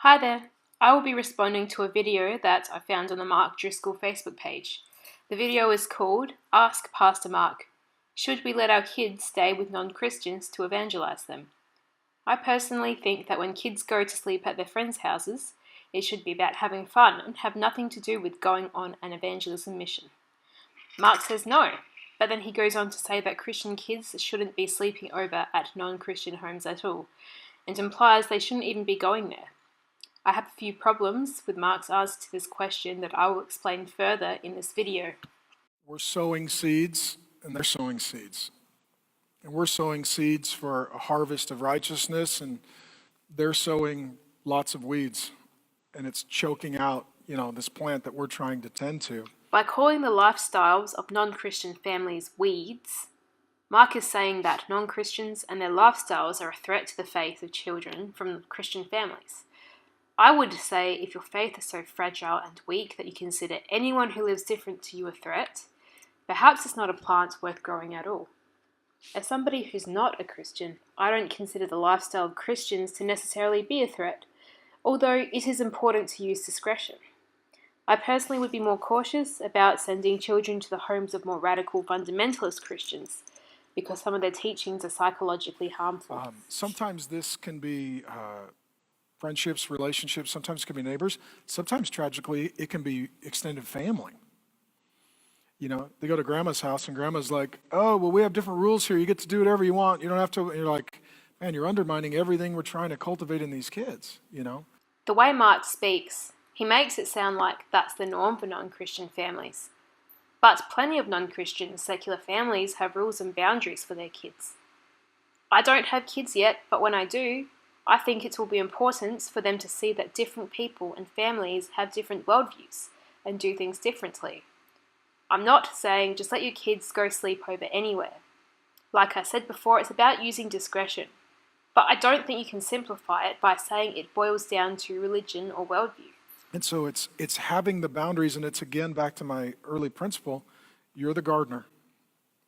Hi there. I will be responding to a video that I found on the Mark Driscoll Facebook page. The video is called Ask Pastor Mark, Should we let our kids stay with non-Christians to evangelize them? I personally think that when kids go to sleep at their friends' houses, it should be about having fun and have nothing to do with going on an evangelism mission. Mark says no, but then he goes on to say that Christian kids shouldn't be sleeping over at non-Christian homes at all, and implies they shouldn't even be going there. I have a few problems with Mark's answer to this question that I will explain further in this video. We're sowing seeds, and they're sowing seeds. And we're sowing seeds for a harvest of righteousness, and they're sowing lots of weeds. And it's choking out, this plant that we're trying to tend to. By calling the lifestyles of non-Christian families weeds, Mark is saying that non-Christians and their lifestyles are a threat to the faith of children from Christian families. I would say if your faith is so fragile and weak that you consider anyone who lives different to you a threat, perhaps it's not a plant worth growing at all. As somebody who's not a Christian, I don't consider the lifestyle of Christians to necessarily be a threat, although it is important to use discretion. I personally would be more cautious about sending children to the homes of more radical fundamentalist Christians, because some of their teachings are psychologically harmful. Sometimes this can be friendships, relationships, sometimes it can be neighbors. Sometimes, tragically, it can be extended family. They go to grandma's house and grandma's like, oh, well, we have different rules here. You get to do whatever you want. You don't have to. And you're like, man, you're undermining everything we're trying to cultivate in these kids, The way Mark speaks, he makes it sound like that's the norm for non-Christian families. But plenty of non-Christian secular families have rules and boundaries for their kids. I don't have kids yet, but when I do, I think it will be important for them to see that different people and families have different worldviews and do things differently. I'm not saying just let your kids go sleep over anywhere. Like I said before, it's about using discretion. But I don't think you can simplify it by saying it boils down to religion or worldview. And so it's having the boundaries, and it's again back to my early principle. You're the gardener.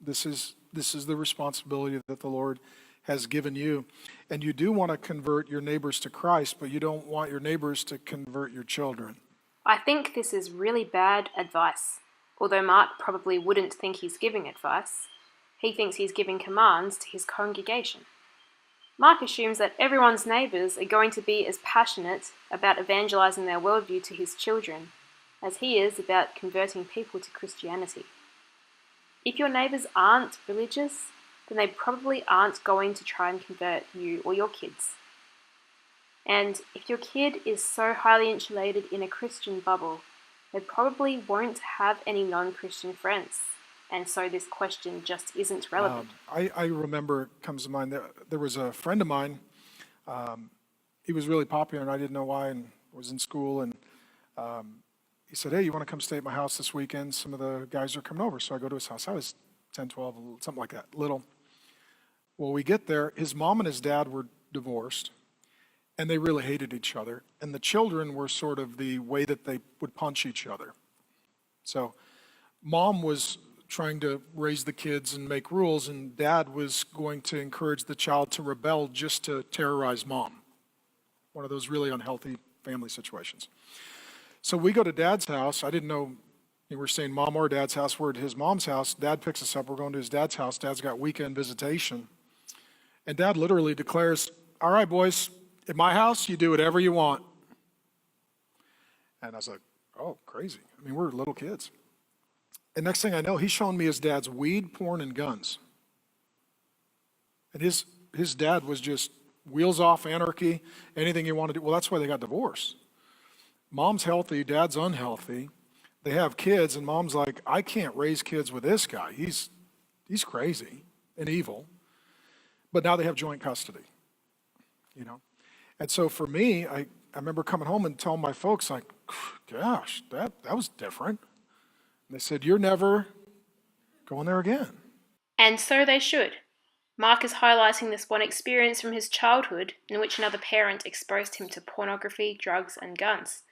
This is the responsibility that the Lord has given you. And you do want to convert your neighbors to Christ, but you don't want your neighbors to convert your children. I think this is really bad advice. Although Mark probably wouldn't think he's giving advice, he thinks he's giving commands to his congregation. Mark assumes that everyone's neighbors are going to be as passionate about evangelizing their worldview to his children as he is about converting people to Christianity. If your neighbors aren't religious, then they probably aren't going to try and convert you or your kids. And if your kid is so highly insulated in a Christian bubble, they probably won't have any non-Christian friends. And so this question just isn't relevant. I remember, it comes to mind, there was a friend of mine. He was really popular, and I didn't know why, and was in school. And he said, hey, you want to come stay at my house this weekend? Some of the guys are coming over. So I go to his house. I was 10, 12, something like that, little. Well, we get there. His mom and his dad were divorced, and they really hated each other. And the children were sort of the way that they would punch each other. So mom was trying to raise the kids and make rules, and dad was going to encourage the child to rebel just to terrorize mom. One of those really unhealthy family situations. So we go to dad's house. I didn't know we were staying mom or dad's house. We're at his mom's house. Dad picks us up. We're going to his dad's house. Dad's got weekend visitation. And dad literally declares, all right, boys, at my house, you do whatever you want. And I was like, oh, crazy. I mean, we're little kids. And next thing I know, he's showing me his dad's weed, porn, and guns. And his dad was just wheels off anarchy, anything he wanted to do. Well, that's why they got divorced. Mom's healthy, dad's unhealthy. They have kids, and mom's like, I can't raise kids with this guy. He's crazy and evil. But now they have joint custody, And so for me, I remember coming home and telling my folks, like, gosh, that was different. And they said, you're never going there again. And so they should. Mark is highlighting this one experience from his childhood in which another parent exposed him to pornography, drugs, and guns.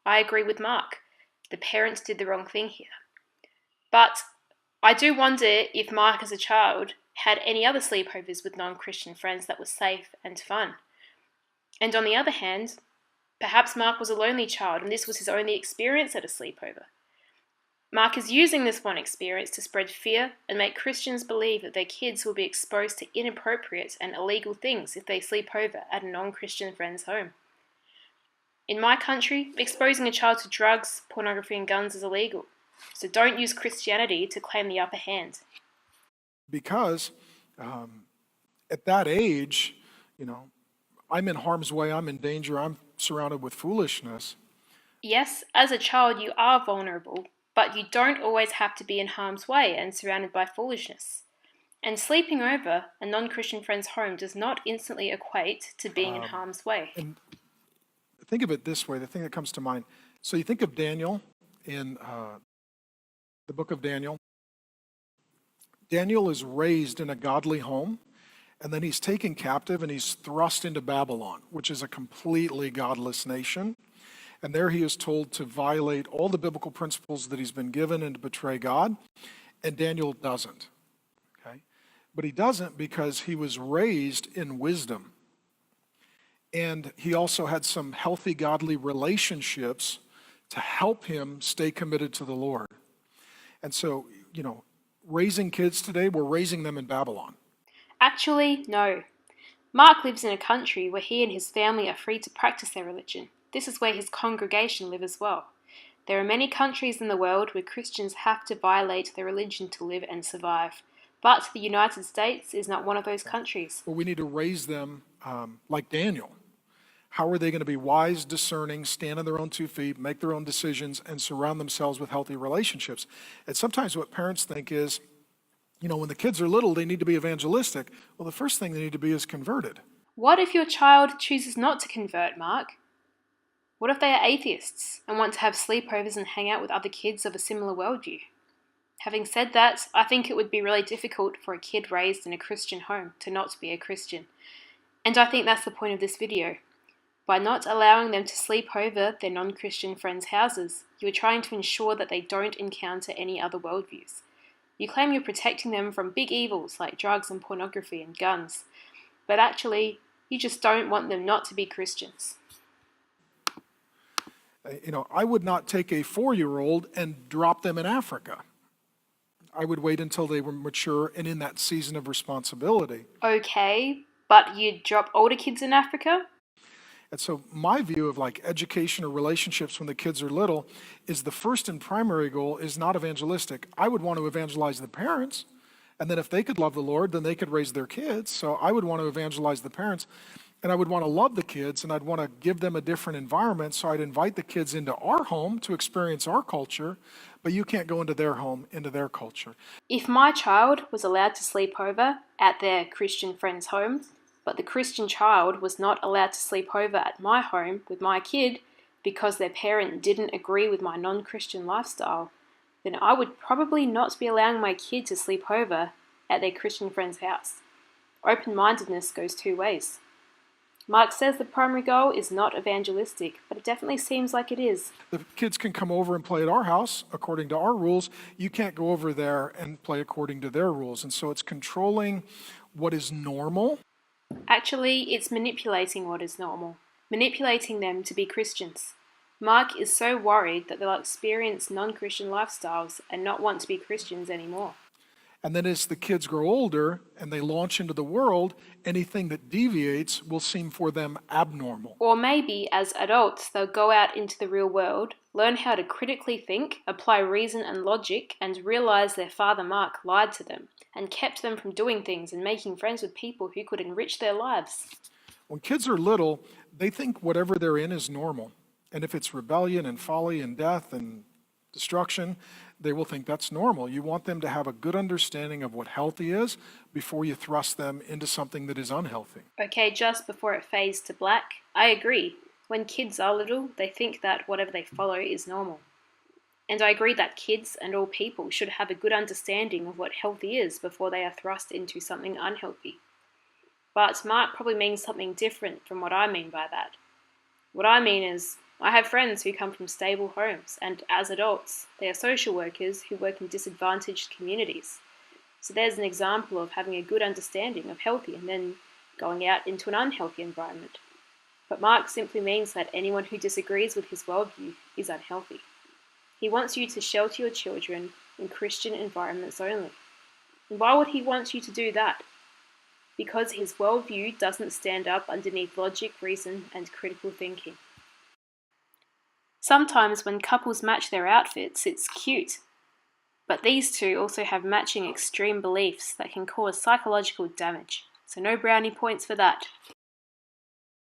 I agree with Mark. The parents did the wrong thing here. But I do wonder if Mark as a child had any other sleepovers with non-Christian friends that were safe and fun. And on the other hand, Perhaps Mark was a lonely child and this was his only experience at a sleepover. Mark is using this one experience to spread fear and make Christians believe that their kids will be exposed to inappropriate and illegal things if they sleep over at a non-Christian friend's home. In my country, exposing a child to drugs, pornography and guns is illegal. So don't use Christianity to claim the upper hand. Because at that age, I'm in harm's way, I'm in danger, I'm surrounded with foolishness. Yes, as a child you are vulnerable, but you don't always have to be in harm's way and surrounded by foolishness. And sleeping over a non-Christian friend's home does not instantly equate to being in harm's way. And think of it this way, the thing that comes to mind. So you think of Daniel in the book of Daniel. Daniel is raised in a godly home, and then he's taken captive and he's thrust into Babylon, which is a completely godless nation. And there he is told to violate all the biblical principles that he's been given and to betray God. And Daniel doesn't. Okay? But he doesn't because he was raised in wisdom. And he also had some healthy, godly relationships to help him stay committed to the Lord. And so, raising kids today, we're raising them in Babylon. Actually, no. Mark lives in a country where he and his family are free to practice their religion. This is where his congregation live as well. There are many countries in the world where Christians have to violate their religion to live and survive. But the United States is not one of those countries. Well, we need to raise them like Daniel. How are they going to be wise, discerning, stand on their own 2 feet, make their own decisions, and surround themselves with healthy relationships? And sometimes what parents think is, when the kids are little, they need to be evangelistic. Well, the first thing they need to be is converted. What if your child chooses not to convert, Mark? What if they are atheists and want to have sleepovers and hang out with other kids of a similar worldview? Having said that, I think it would be really difficult for a kid raised in a Christian home to not be a Christian. And I think that's the point of this video. By not allowing them to sleep over their non-Christian friends' houses, you are trying to ensure that they don't encounter any other worldviews. You claim you're protecting them from big evils like drugs and pornography and guns, but actually, you just don't want them not to be Christians. I would not take a 4-year-old and drop them in Africa. I would wait until they were mature and in that season of responsibility. Okay, but you'd drop older kids in Africa? And so my view of education or relationships when the kids are little is the first and primary goal is not evangelistic. I would want to evangelize the parents, and then if they could love the Lord, then they could raise their kids. So I would want to evangelize the parents, and I would want to love the kids, and I'd want to give them a different environment. So I'd invite the kids into our home to experience our culture, but you can't go into their home, into their culture. If my child was allowed to sleep over at their Christian friend's home, but the Christian child was not allowed to sleep over at my home with my kid because their parent didn't agree with my non-Christian lifestyle, then I would probably not be allowing my kid to sleep over at their Christian friend's house. Open-mindedness goes 2 ways. Mark says the primary goal is not evangelistic, but it definitely seems like it is. The kids can come over and play at our house according to our rules. You can't go over there and play according to their rules. And so it's controlling what is normal. Actually, it's manipulating what is normal, manipulating them to be Christians. Mark is so worried that they'll experience non-Christian lifestyles and not want to be Christians anymore. And then as the kids grow older and they launch into the world, anything that deviates will seem for them abnormal. Or maybe as adults, they'll go out into the real world, learn how to critically think, apply reason and logic, and realize their father Mark lied to them and kept them from doing things and making friends with people who could enrich their lives. When kids are little, they think whatever they're in is normal. And if it's rebellion and folly and death and destruction, they will think that's normal. You want them to have a good understanding of what healthy is before you thrust them into something that is unhealthy. Okay, just before it fades to black, I agree. When kids are little, they think that whatever they follow is normal. And I agree that kids and all people should have a good understanding of what healthy is before they are thrust into something unhealthy. But Mark probably means something different from what I mean by that. What I mean is, I have friends who come from stable homes, and as adults, they are social workers who work in disadvantaged communities. So there's an example of having a good understanding of healthy and then going out into an unhealthy environment. but Mark simply means that anyone who disagrees with his worldview is unhealthy. He wants you to shelter your children in Christian environments only. And why would he want you to do that? Because his worldview doesn't stand up underneath logic, reason, and critical thinking. Sometimes when couples match their outfits, it's cute. But these two also have matching extreme beliefs that can cause psychological damage. So no brownie points for that.